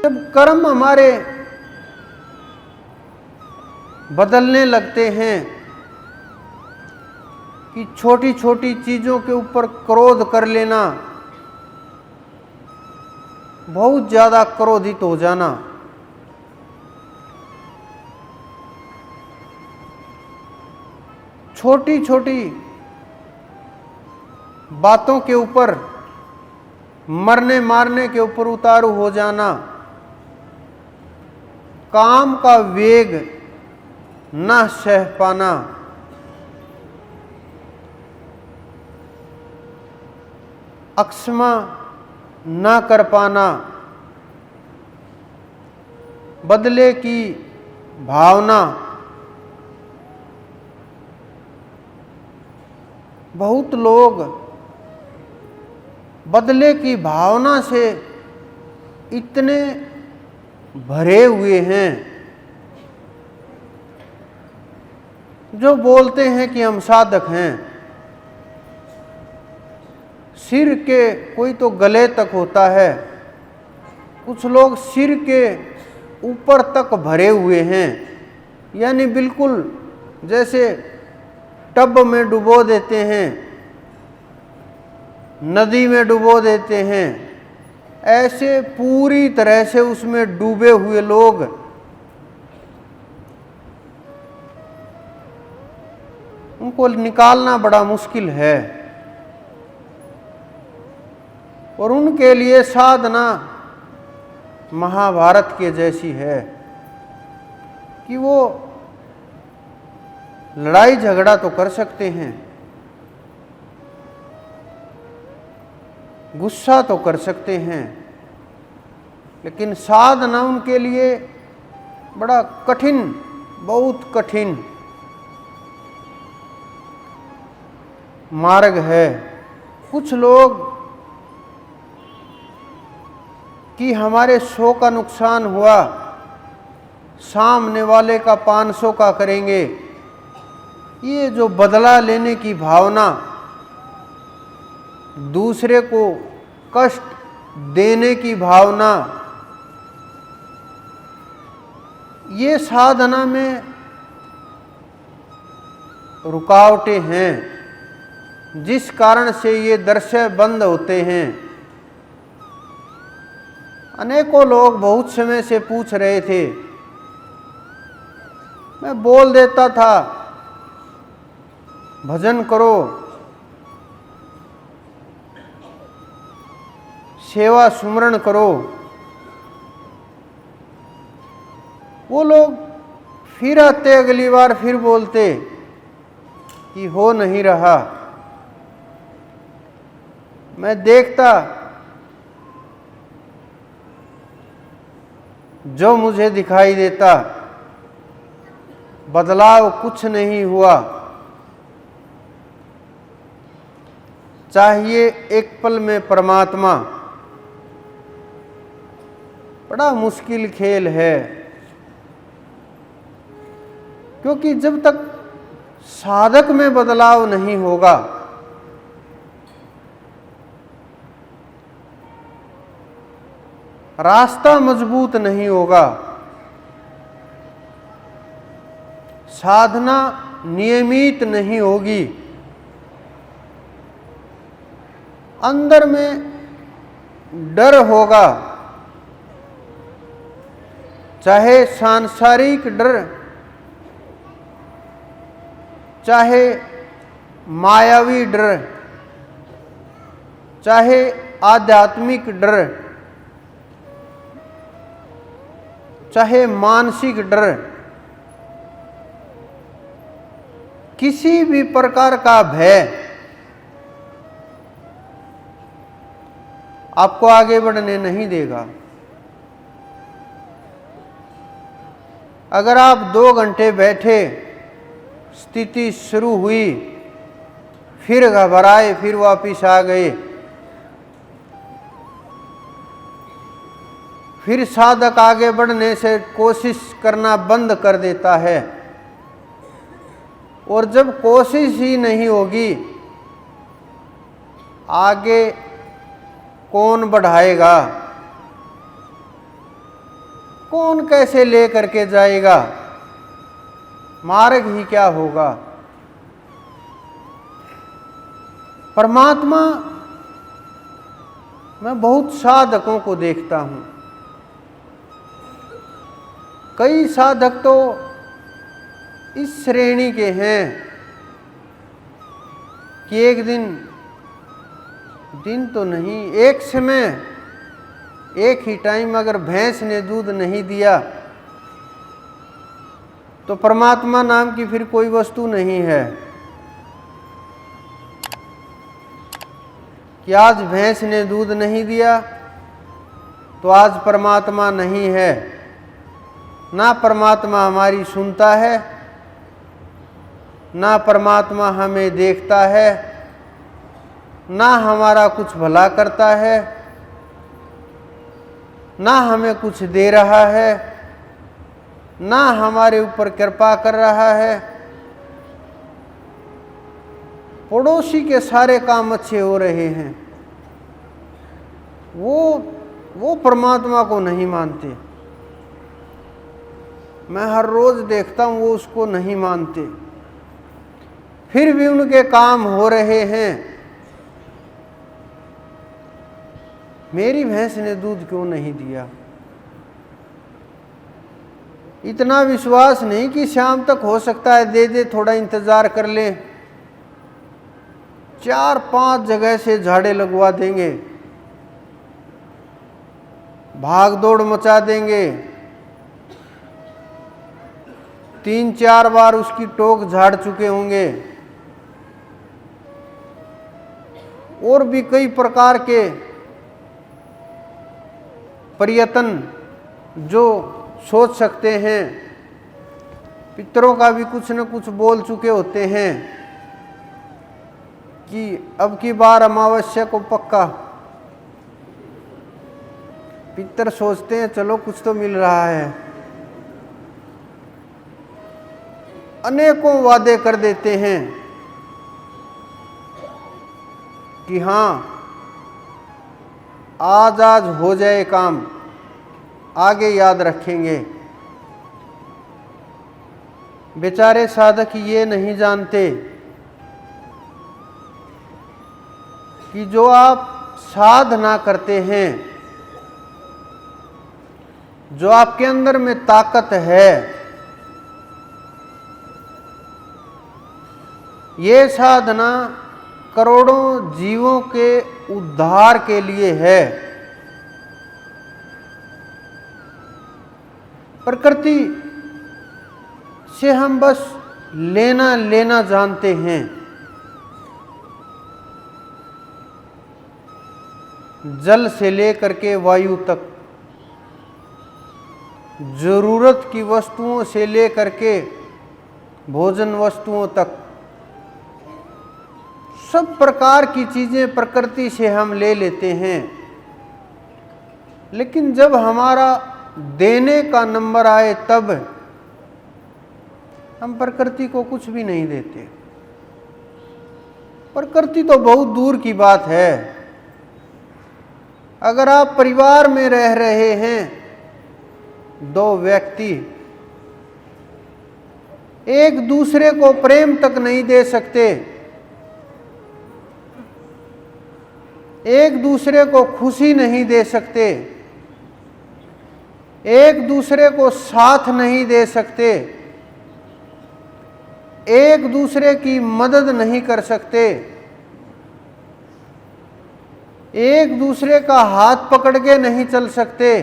जब कर्म हमारे बदलने लगते हैं कि छोटी छोटी चीज़ों के ऊपर क्रोध कर लेना, बहुत ज़्यादा क्रोधित हो जाना, छोटी छोटी बातों के ऊपर मरने मारने के ऊपर उतारू हो जाना, काम का वेग न सह पाना, अक्षमा न कर पाना, बदले की भावना, बहुत लोग बदले की भावना से इतने भरे हुए हैं जो बोलते हैं कि हम साधक हैं। सिर के कोई तो गले तक होता है, कुछ लोग सिर के ऊपर तक भरे हुए हैं, यानी बिल्कुल जैसे टब में डुबो देते हैं, नदी में डुबो देते हैं, ऐसे पूरी तरह से उसमें डूबे हुए लोग उनको निकालना बड़ा मुश्किल है। और उनके लिए साधना महाभारत के जैसी है कि वो लड़ाई झगड़ा तो कर सकते हैं, गुस्सा तो कर सकते हैं, लेकिन साधना उनके लिए बड़ा कठिन, बहुत कठिन मार्ग है। कुछ लोग कि हमारे 100 का नुकसान हुआ, सामने वाले का 500 का करेंगे, ये जो बदला लेने की भावना, दूसरे को कष्ट देने की भावना, ये साधना में रुकावटें हैं, जिस कारण से ये दृश्य बंद होते हैं। अनेकों लोग बहुत समय से पूछ रहे थे, मैं बोल देता था भजन करो, सेवा सुमरण करो, वो लोग फिर आते अगली बार फिर बोलते कि हो नहीं रहा। मैं देखता जो मुझे दिखाई देता, बदलाव कुछ नहीं हुआ। चाहिए एक पल में परमात्मा, बड़ा मुश्किल खेल है, क्योंकि जब तक साधक में बदलाव नहीं होगा, रास्ता मजबूत नहीं होगा, साधना नियमित नहीं होगी, अंदर में डर होगा, चाहे सांसारिक डर, चाहे मायावी डर, चाहे आध्यात्मिक डर, चाहे मानसिक डर, किसी भी प्रकार का भय आपको आगे बढ़ने नहीं देगा। अगर आप 2 घंटे बैठे, स्थिति शुरू हुई, फिर घबराए, फिर वापिस आ गए, फिर साधक आगे बढ़ने से कोशिश करना बंद कर देता है, और जब कोशिश ही नहीं होगी, आगे कौन बढ़ाएगा? कौन कैसे ले करके जाएगा, मार्ग ही क्या होगा। परमात्मा, मैं बहुत साधकों को देखता हूँ, कई साधक तो इस श्रेणी के हैं कि एक दिन तो नहीं, एक समय, एक ही टाइम अगर भैंस ने दूध नहीं दिया तो परमात्मा नाम की फिर कोई वस्तु नहीं है। कि आज भैंस ने दूध नहीं दिया तो आज परमात्मा नहीं है। ना परमात्मा हमारी सुनता है, ना परमात्मा हमें देखता है, ना हमारा कुछ भला करता है, ना हमें कुछ दे रहा है, ना हमारे ऊपर कृपा कर रहा है। पड़ोसी के सारे काम अच्छे हो रहे हैं, वो परमात्मा को नहीं मानते। मैं हर रोज देखता हूँ वो उसको नहीं मानते, फिर भी उनके काम हो रहे हैं। मेरी भैंस ने दूध क्यों नहीं दिया? इतना विश्वास नहीं कि शाम तक हो सकता है दे दे, थोड़ा इंतजार कर ले। 4-5 जगह से झाड़े लगवा देंगे, भाग दौड़ मचा देंगे, 3-4 बार उसकी टोक झाड़ चुके होंगे, और भी कई प्रकार के प्रयत्न जो सोच सकते हैं। पितरों का भी कुछ न कुछ बोल चुके होते हैं कि अब की बार अमावस्या को पक्का। पितर सोचते हैं चलो कुछ तो मिल रहा है, अनेकों वादे कर देते हैं कि हाँ आज हो जाए काम, आगे याद रखेंगे। बेचारे साधक ये नहीं जानते कि जो आप साधना करते हैं, जो आपके अंदर में ताकत है, ये साधना करोड़ों जीवों के उद्धार के लिए है। प्रकृति से हम बस लेना जानते हैं। जल से लेकर के वायु तक, जरूरत की वस्तुओं से लेकर के भोजन वस्तुओं तक, सब प्रकार की चीजें प्रकृति से हम ले लेते हैं। लेकिन जब हमारा देने का नंबर आए तब हम प्रकृति को कुछ भी नहीं देते। प्रकृति तो बहुत दूर की बात है। अगर आप परिवार में रह रहे हैं, 2 व्यक्ति एक दूसरे को प्रेम तक नहीं दे सकते, एक दूसरे को खुशी नहीं दे सकते, एक दूसरे को साथ नहीं दे सकते, एक दूसरे की मदद नहीं कर सकते, एक दूसरे का हाथ पकड़ के नहीं चल सकते,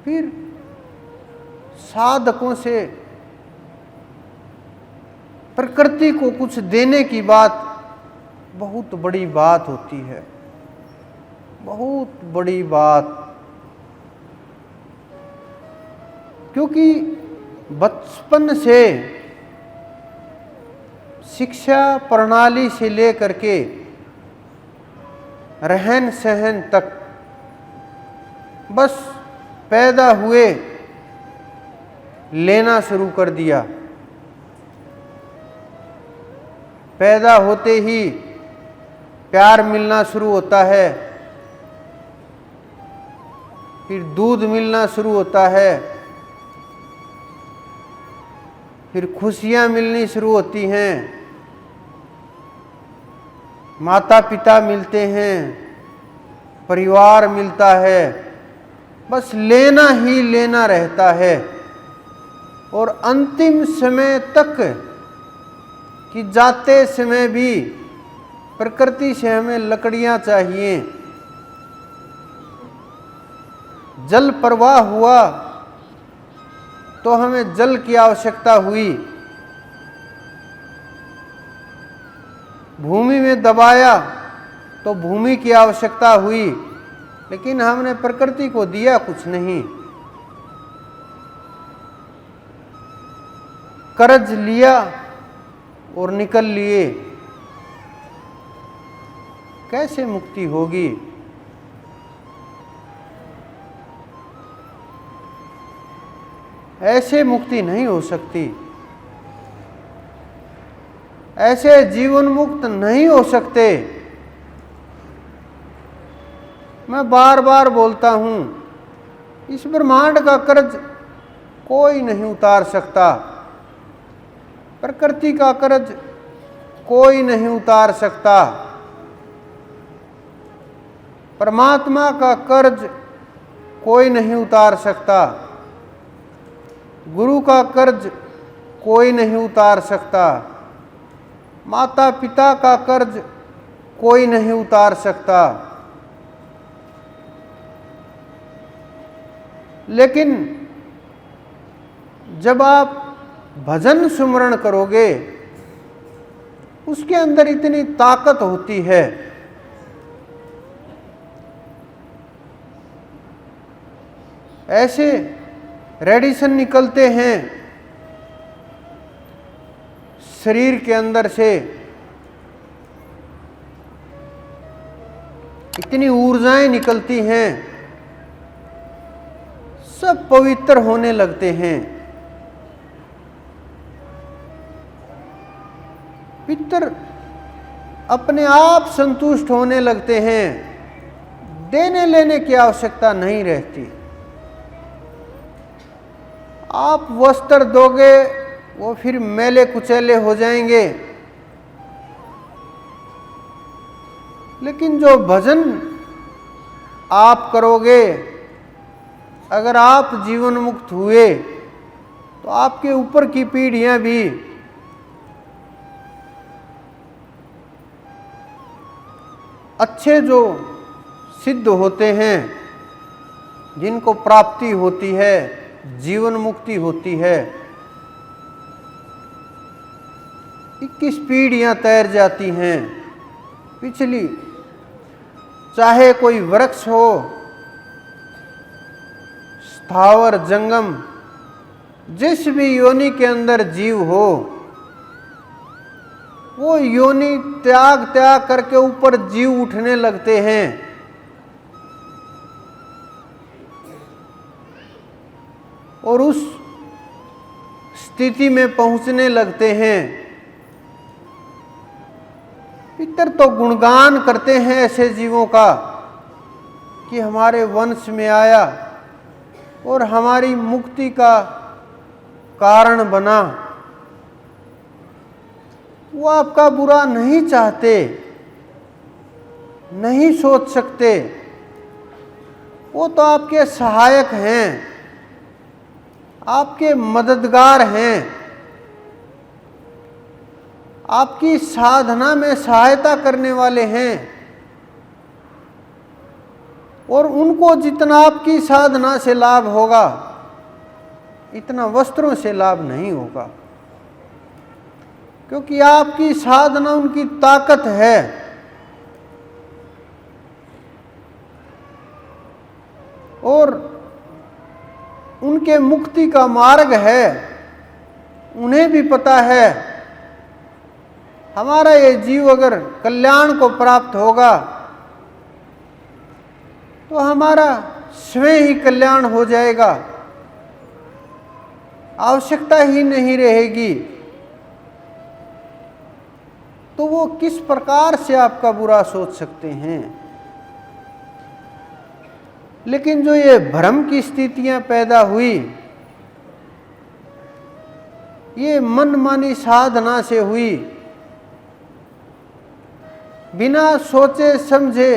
फिर साधकों से प्रकृति को कुछ देने की बात बहुत बड़ी बात होती है, बहुत बड़ी बात। क्योंकि बचपन से शिक्षा प्रणाली से लेकर के रहन सहन तक बस पैदा हुए लेना शुरू कर दिया। पैदा होते ही प्यार मिलना शुरू होता है, फिर दूध मिलना शुरू होता है, फिर खुशियां मिलनी शुरू होती हैं, माता पिता मिलते हैं, परिवार मिलता है, बस लेना ही लेना रहता है। और अंतिम समय तक कि जाते समय भी प्रकृति से हमें लकड़ियां चाहिए, जल प्रवाह हुआ तो हमें जल की आवश्यकता हुई, भूमि में दबाया तो भूमि की आवश्यकता हुई, लेकिन हमने प्रकृति को दिया कुछ नहीं। कर्ज लिया और निकल लिए, कैसे मुक्ति होगी? ऐसे मुक्ति नहीं हो सकती, ऐसे जीवन मुक्त नहीं हो सकते। मैं बार बार बोलता हूं, इस ब्रह्मांड का कर्ज कोई नहीं उतार सकता, प्रकृति का कर्ज कोई नहीं उतार सकता, परमात्मा का कर्ज कोई नहीं उतार सकता, गुरु का कर्ज कोई नहीं उतार सकता, माता पिता का कर्ज कोई नहीं उतार सकता। लेकिन जब आप भजन सुमरण करोगे, उसके अंदर इतनी ताकत होती है, ऐसे रेडिएशन निकलते हैं शरीर के अंदर से, इतनी ऊर्जाएं निकलती हैं, सब पवित्र होने लगते हैं। पितर अपने आप संतुष्ट होने लगते हैं, देने लेने की आवश्यकता नहीं रहती। आप वस्त्र दोगे वो फिर मैले कुचैले हो जाएंगे, लेकिन जो भजन आप करोगे, अगर आप जीवन मुक्त हुए तो आपके ऊपर की पीढ़ियां भी अच्छे जो सिद्ध होते हैं, जिनको प्राप्ति होती है, जीवन मुक्ति होती है, 21 पीढ़ियां तैर जाती हैं पिछली। चाहे कोई वृक्ष हो, स्थावर जंगम, जिस भी योनि के अंदर जीव हो, वो योनि त्याग त्याग करके ऊपर जीव उठने लगते हैं। और उस स्थिति में पहुंचने लगते हैं। पितर तो गुणगान करते हैं ऐसे जीवों का कि हमारे वंश में आया और हमारी मुक्ति का कारण बना। वो आपका बुरा नहीं चाहते, नहीं सोच सकते, वो तो आपके सहायक हैं, आपके मददगार हैं, आपकी साधना में सहायता करने वाले हैं। और उनको जितना आपकी साधना से लाभ होगा, इतना वस्त्रों से लाभ नहीं होगा, क्योंकि आपकी साधना उनकी ताकत है। और उनके मुक्ति का मार्ग है, उन्हें भी पता है हमारा ये जीव अगर कल्याण को प्राप्त होगा तो हमारा स्वयं ही कल्याण हो जाएगा, आवश्यकता ही नहीं रहेगी। तो वो किस प्रकार से आपका बुरा सोच सकते हैं? लेकिन जो ये भ्रम की स्थितियां पैदा हुई, ये मनमानी साधना से हुई, बिना सोचे समझे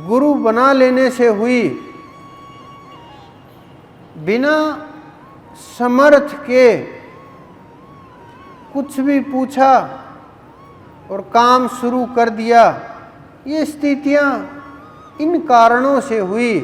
गुरु बना लेने से हुई, बिना समर्थ के कुछ भी पूछा और काम शुरू कर दिया, ये स्थितियां इन कारणों से हुई